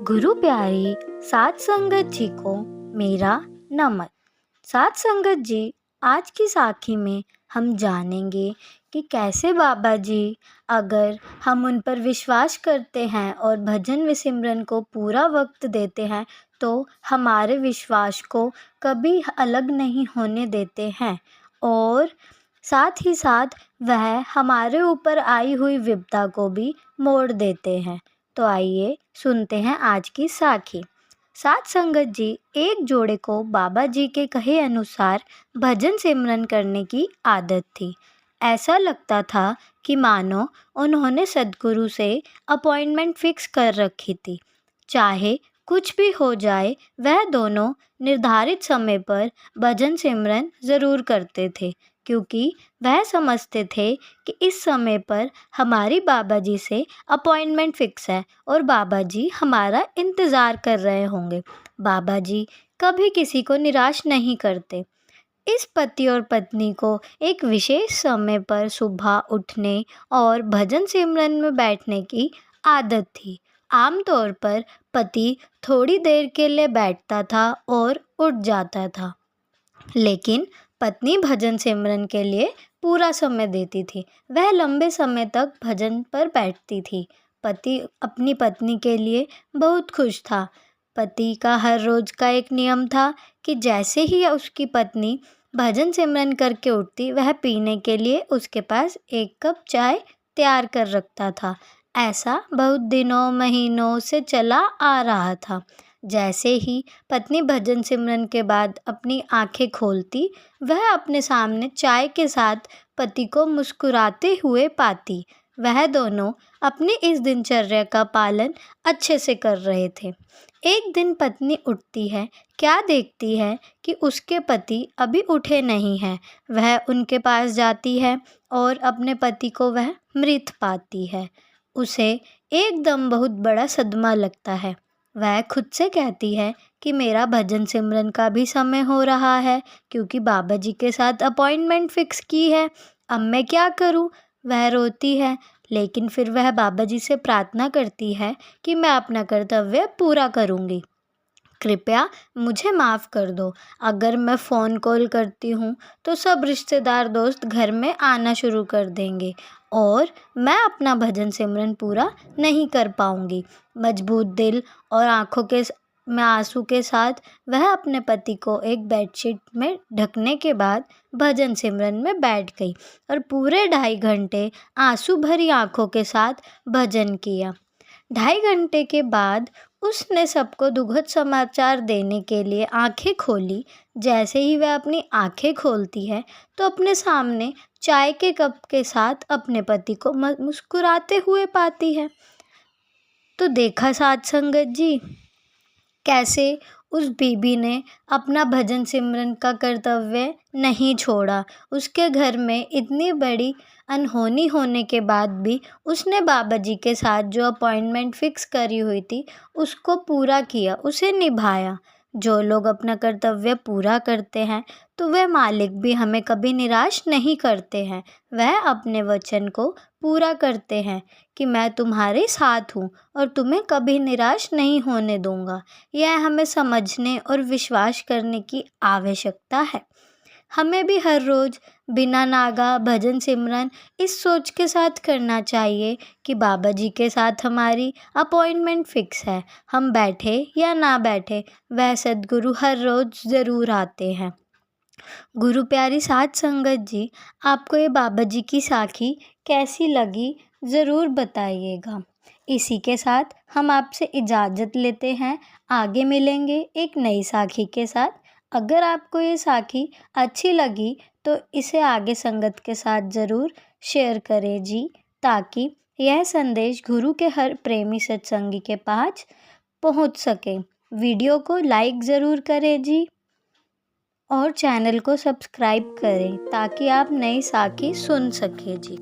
गुरु प्यारी साध संगत जी को मेरा नमन। साध संगत जी, आज की साखी में हम जानेंगे कि कैसे बाबा जी, अगर हम उन पर विश्वास करते हैं और भजन व सिमरन को पूरा वक्त देते हैं तो हमारे विश्वास को कभी अलग नहीं होने देते हैं और साथ ही साथ वह हमारे ऊपर आई हुई विपदा को भी मोड़ देते हैं। तो आइए सुनते हैं आज की साखी। साध संगत जी, एक जोड़े को बाबा जी के कहे अनुसार भजन सिमरन करने की आदत थी। ऐसा लगता था कि मानो उन्होंने सद्गुरु से अपॉइंटमेंट फिक्स कर रखी थी। चाहे कुछ भी हो जाए, वह दोनों निर्धारित समय पर भजन सिमरन ज़रूर करते थे, क्योंकि वह समझते थे कि इस समय पर हमारी बाबा जी से अपॉइंटमेंट फिक्स है और बाबा जी हमारा इंतज़ार कर रहे होंगे। बाबा जी कभी किसी को निराश नहीं करते। इस पति और पत्नी को एक विशेष समय पर सुबह उठने और भजन सिमरन में बैठने की आदत थी। आमतौर पर पति थोड़ी देर के लिए बैठता था और उठ जाता था, लेकिन पत्नी भजन सिमरन के लिए पूरा समय देती थी। वह लंबे समय तक भजन पर बैठती थी। पति अपनी पत्नी के लिए बहुत खुश था। पति का हर रोज का एक नियम था कि जैसे ही उसकी पत्नी भजन सिमरन करके उठती, वह पीने के लिए उसके पास एक कप चाय तैयार कर रखता था। ऐसा बहुत दिनों महीनों से चला आ रहा था। जैसे ही पत्नी भजन सिमरन के बाद अपनी आंखें खोलती, वह अपने सामने चाय के साथ पति को मुस्कुराते हुए पाती। वह दोनों अपनी इस दिनचर्या का पालन अच्छे से कर रहे थे। एक दिन पत्नी उठती है, क्या देखती है कि उसके पति अभी उठे नहीं हैं। वह उनके पास जाती है और अपने पति को वह मृत पाती है। उसे एकदम बहुत बड़ा सदमा लगता है। वह खुद से कहती है कि मेरा भजन सिमरन का भी समय हो रहा है, क्योंकि बाबा जी के साथ अपॉइंटमेंट फिक्स की है। अब मैं क्या करूं? वह रोती है, लेकिन फिर वह बाबा जी से प्रार्थना करती है कि मैं अपना कर्तव्य पूरा करूंगी। कृपया मुझे माफ़ कर दो। अगर मैं फ़ोन कॉल करती हूँ तो सब रिश्तेदार दोस्त घर में आना शुरू कर देंगे और मैं अपना भजन सिमरन पूरा नहीं कर पाऊँगी। मजबूत दिल और आँखों में आंसू के साथ वह अपने पति को एक बेडशीट में ढकने के बाद भजन सिमरन में बैठ गई और पूरे 2.5 घंटे आंसू भरी आँखों के साथ भजन किया। 2.5 घंटे के बाद उसने सबको दुखद समाचार देने के लिए आंखें खोली। जैसे ही वह अपनी आंखें खोलती है तो अपने सामने चाय के कप के साथ अपने पति को मुस्कुराते हुए पाती है। तो देखा साध संगत जी, कैसे उस बीबी ने अपना भजन सिमरन का कर्तव्य नहीं छोड़ा। उसके घर में इतनी बड़ी अनहोनी होने के बाद भी उसने बाबा जी के साथ जो अपॉइंटमेंट फिक्स करी हुई थी उसको पूरा किया, उसे निभाया। जो लोग अपना कर्तव्य पूरा करते हैं तो वह मालिक भी हमें कभी निराश नहीं करते हैं। वह अपने वचन को पूरा करते हैं कि मैं तुम्हारे साथ हूँ और तुम्हें कभी निराश नहीं होने दूंगा। यह हमें समझने और विश्वास करने की आवश्यकता है। हमें भी हर रोज़ बिना नागा भजन सिमरन इस सोच के साथ करना चाहिए कि बाबा जी के साथ हमारी अपॉइंटमेंट फिक्स है। हम बैठे या ना बैठे, वह सद्गुरु हर रोज़ ज़रूर आते हैं। गुरु प्यारी साध संगत जी, आपको ये बाबा जी की साखी कैसी लगी ज़रूर बताइएगा। इसी के साथ हम आपसे इजाज़त लेते हैं। आगे मिलेंगे एक नई साखी के साथ। अगर आपको ये साखी अच्छी लगी तो इसे आगे संगत के साथ ज़रूर शेयर करें जी, ताकि यह संदेश गुरु के हर प्रेमी सत्संगी के पास पहुंच सके। वीडियो को लाइक ज़रूर करें जी और चैनल को सब्सक्राइब करें ताकि आप नई साखी सुन सकें जी।